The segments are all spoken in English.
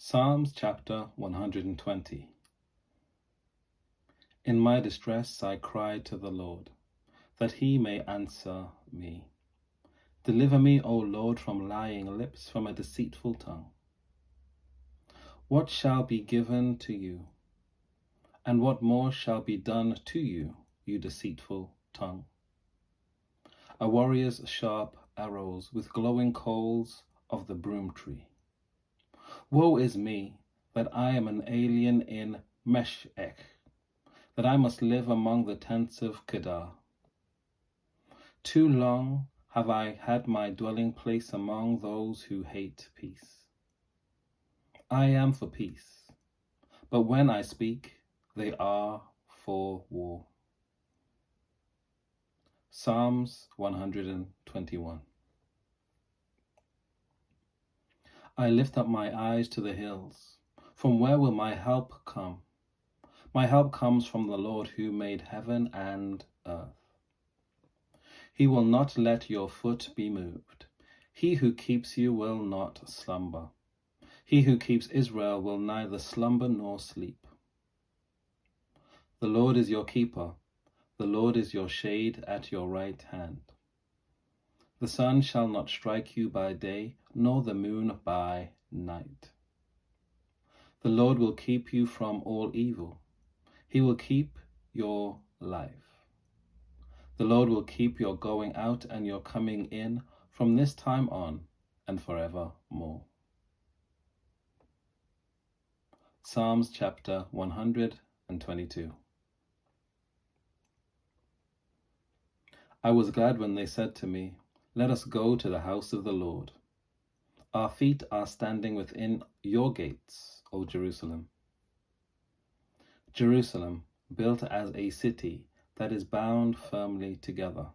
Psalms chapter 120. In my distress I cried to the Lord, that he may answer me. Deliver me, O Lord, from lying lips, from a deceitful tongue. What shall be given to you? And what more shall be done to you, you deceitful tongue? A warrior's sharp arrows with glowing coals of the broom tree. Woe is me, that I am an alien in Meshech, that I must live among the tents of Kedar. Too long have I had my dwelling place among those who hate peace. I am for peace, but when I speak, they are for war. Psalms 121. I lift up my eyes to the hills. From where will my help come? My help comes from the Lord who made heaven and earth. He will not let your foot be moved. He who keeps you will not slumber. He who keeps Israel will neither slumber nor sleep. The Lord is your keeper. The Lord is your shade at your right hand. The sun shall not strike you by day, nor the moon by night. The Lord will keep you from all evil. He will keep your life. The Lord will keep your going out and your coming in from this time on and forevermore. Psalms chapter 122. I was glad when they said to me, "Let us go to the house of the Lord." Our feet are standing within your gates, O Jerusalem. Jerusalem, built as a city that is bound firmly together.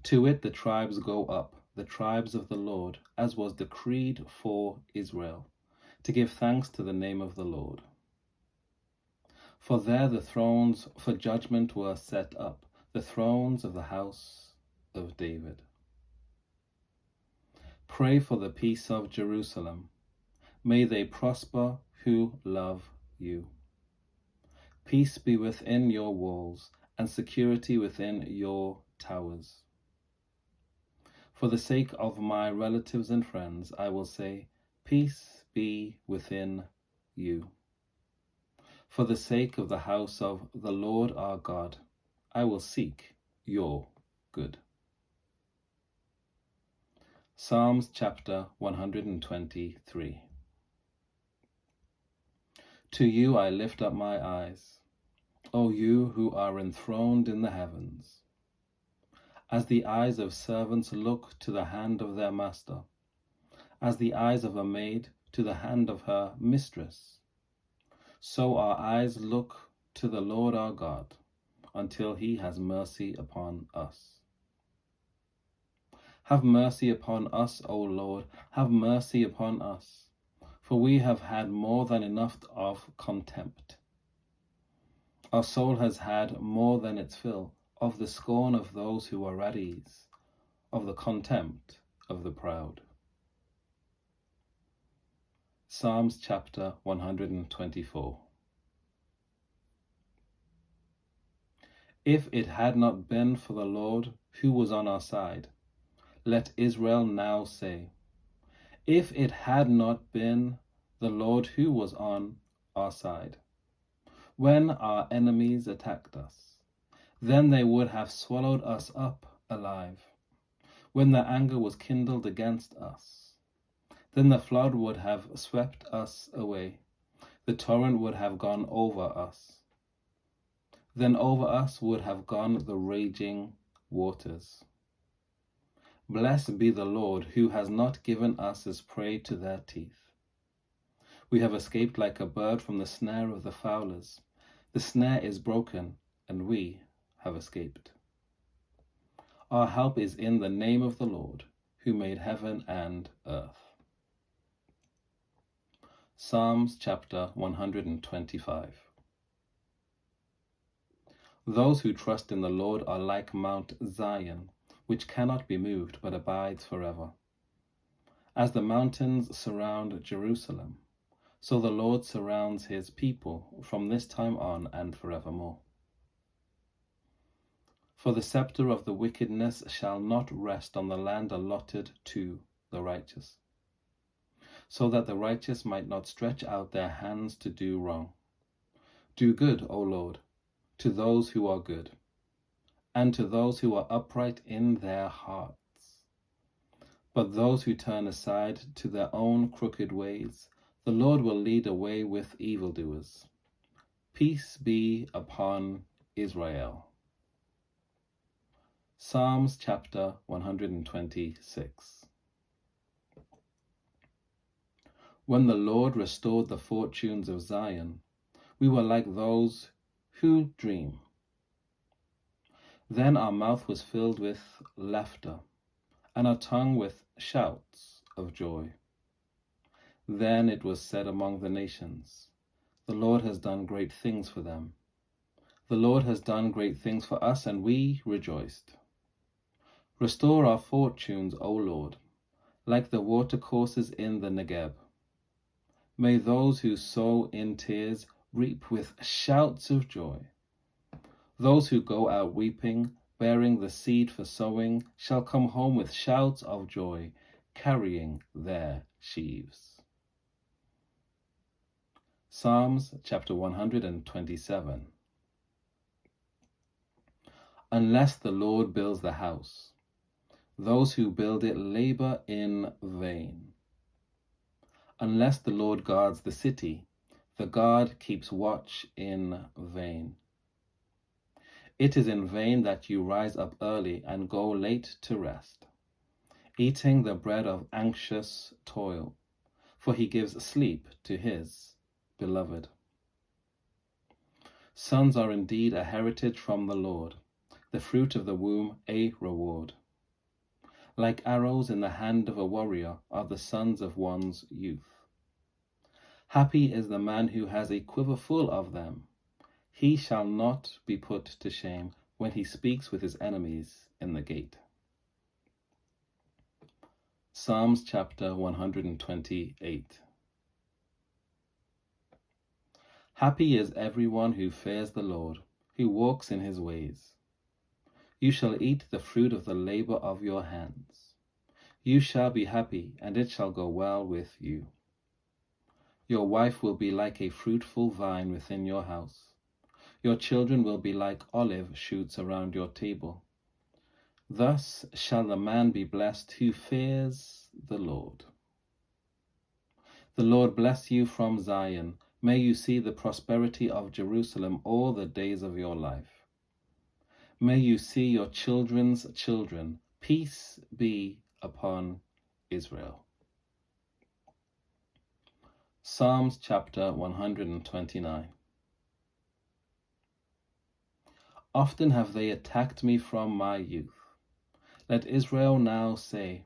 To it the tribes go up, the tribes of the Lord, as was decreed for Israel, to give thanks to the name of the Lord. For there the thrones for judgment were set up, the thrones of the house of David. Pray for the peace of Jerusalem. May they prosper who love you. Peace be within your walls and security within your towers. For the sake of my relatives and friends, I will say, peace be within you. For the sake of the house of the Lord our God, I will seek your good. Psalms chapter 123. To you I lift up my eyes, O you who are enthroned in the heavens. As the eyes of servants look to the hand of their master, as the eyes of a maid to the hand of her mistress, so our eyes look to the Lord our God, until he has mercy upon us. Have mercy upon us, O Lord, have mercy upon us, for we have had more than enough of contempt. Our soul has had more than its fill of the scorn of those who are at ease, of the contempt of the proud. Psalms chapter 124. If it had not been for the Lord who was on our side, let Israel now say, if it had not been the Lord who was on our side, when our enemies attacked us, then they would have swallowed us up alive. When their anger was kindled against us, then the flood would have swept us away. The torrent would have gone over us. Then over us would have gone the raging waters. Blessed be the Lord, who has not given us as prey to their teeth. We have escaped like a bird from the snare of the fowlers. The snare is broken, and we have escaped. Our help is in the name of the Lord, who made heaven and earth. Psalms chapter 125. Those who trust in the Lord are like Mount Zion, which cannot be moved but abides forever. As the mountains surround Jerusalem, so the Lord surrounds his people from this time on and forevermore. For the scepter of the wickedness shall not rest on the land allotted to the righteous, so that the righteous might not stretch out their hands to do wrong. Do good, O Lord, to those who are good, and to those who are upright in their hearts. But those who turn aside to their own crooked ways, the Lord will lead away with evildoers. Peace be upon Israel. Psalms chapter 126. When the Lord restored the fortunes of Zion, we were like those who dream. Then our mouth was filled with laughter, and our tongue with shouts of joy. Then it was said among the nations, the Lord has done great things for them. The Lord has done great things for us, and we rejoiced. Restore our fortunes, O Lord, like the watercourses in the Negeb. May those who sow in tears reap with shouts of joy. Those who go out weeping, bearing the seed for sowing, shall come home with shouts of joy, carrying their sheaves. Psalms chapter 127. Unless the Lord builds the house, those who build it labor in vain. Unless the Lord guards the city, the guard keeps watch in vain. It is in vain that you rise up early and go late to rest, eating the bread of anxious toil, for he gives sleep to his beloved. Sons are indeed a heritage from the Lord, the fruit of the womb a reward. Like arrows in the hand of a warrior are the sons of one's youth. Happy is the man who has a quiver full of them. He shall not be put to shame when he speaks with his enemies in the gate. Psalms chapter 128. Happy is everyone who fears the Lord, who walks in his ways. You shall eat the fruit of the labor of your hands. You shall be happy, and it shall go well with you. Your wife will be like a fruitful vine within your house. Your children will be like olive shoots around your table. Thus shall the man be blessed who fears the Lord. The Lord bless you from Zion. May you see the prosperity of Jerusalem all the days of your life. May you see your children's children. Peace be upon Israel. Psalms chapter 129. Often have they attacked me from my youth. Let Israel now say,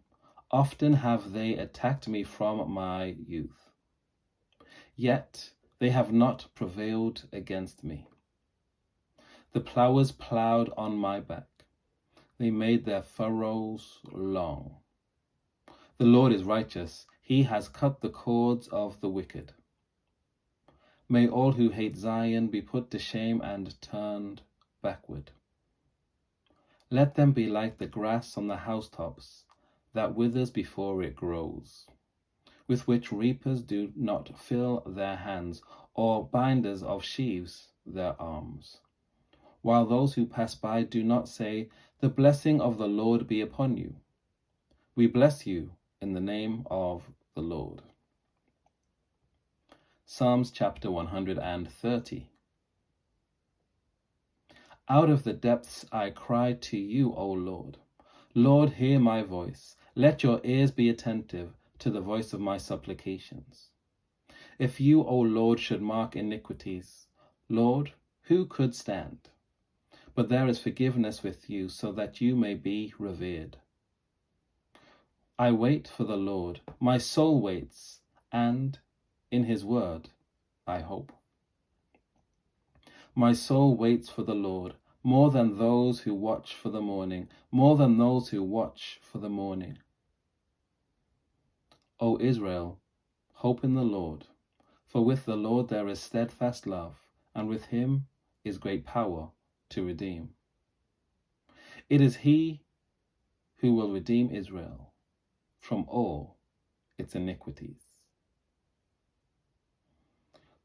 often have they attacked me from my youth. Yet they have not prevailed against me. The plowers plowed on my back. They made their furrows long. The Lord is righteous. He has cut the cords of the wicked. May all who hate Zion be put to shame and turned backward. Let them be like the grass on the housetops that withers before it grows, with which reapers do not fill their hands, or binders of sheaves their arms. While those who pass by do not say, the blessing of the Lord be upon you. We bless you in the name of the Lord. Psalms chapter 130. Out of the depths I cry to you, O Lord. Lord, hear my voice. Let your ears be attentive to the voice of my supplications. If you, O Lord, should mark iniquities, Lord, who could stand? But there is forgiveness with you, so that you may be revered. I wait for the Lord. My soul waits, and in his word I hope. My soul waits for the Lord, more than those who watch for the morning, more than those who watch for the morning. O Israel, hope in the Lord, for with the Lord there is steadfast love, and with him is great power to redeem. It is he who will redeem Israel from all its iniquities.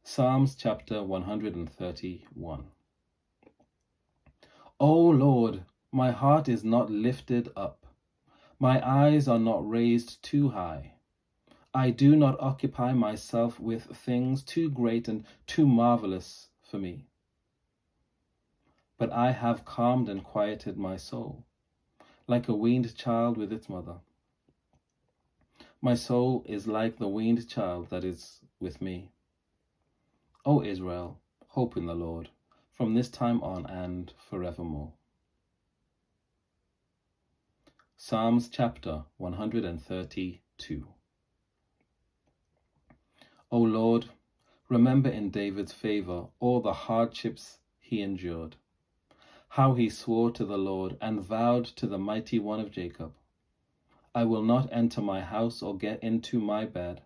Psalms chapter 131. O Lord, my heart is not lifted up, my eyes are not raised too high. I do not occupy myself with things too great and too marvelous for me. But I have calmed and quieted my soul, like a weaned child with its mother. My soul is like the weaned child that is with me. O Israel, hope in the Lord, from this time on and forevermore. Psalms chapter 132. O Lord, remember in David's favor all the hardships he endured, how he swore to the Lord and vowed to the Mighty One of Jacob, I will not enter my house or get into my bed.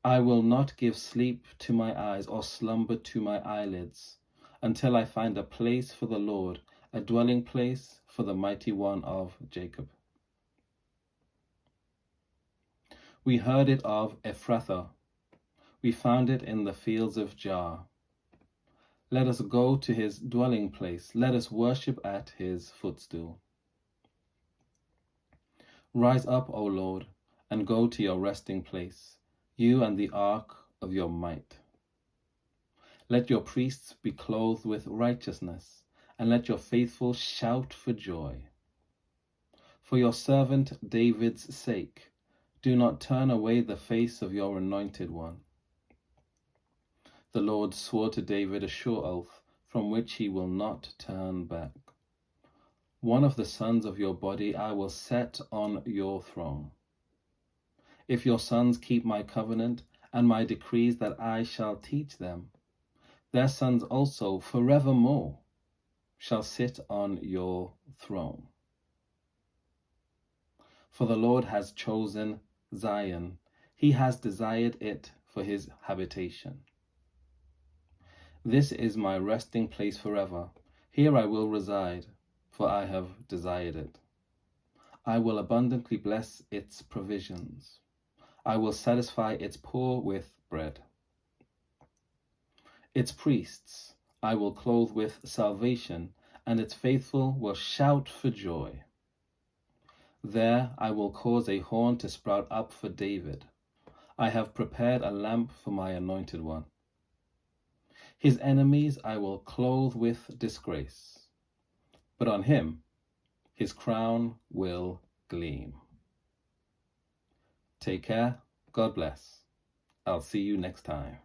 I will not give sleep to my eyes or slumber to my eyelids, until I find a place for the Lord, a dwelling place for the Mighty One of Jacob. We heard it of Ephrathah. We found it in the fields of Jaar. Let us go to his dwelling place. Let us worship at his footstool. Rise up, O Lord, and go to your resting place, you and the ark of your might. Let your priests be clothed with righteousness, and let your faithful shout for joy. For your servant David's sake, do not turn away the face of your anointed one. The Lord swore to David a sure oath, from which he will not turn back. One of the sons of your body I will set on your throne. If your sons keep my covenant and my decrees that I shall teach them, their sons also forevermore shall sit on your throne. For the Lord has chosen Zion, he has desired it for his habitation. This is my resting place forever. Here I will reside, for I have desired it. I will abundantly bless its provisions. I will satisfy its poor with bread. Its priests I will clothe with salvation, and its faithful will shout for joy. There I will cause a horn to sprout up for David. I have prepared a lamp for my anointed one. His enemies I will clothe with disgrace, but on him his crown will gleam. Take care. God bless. I'll see you next time.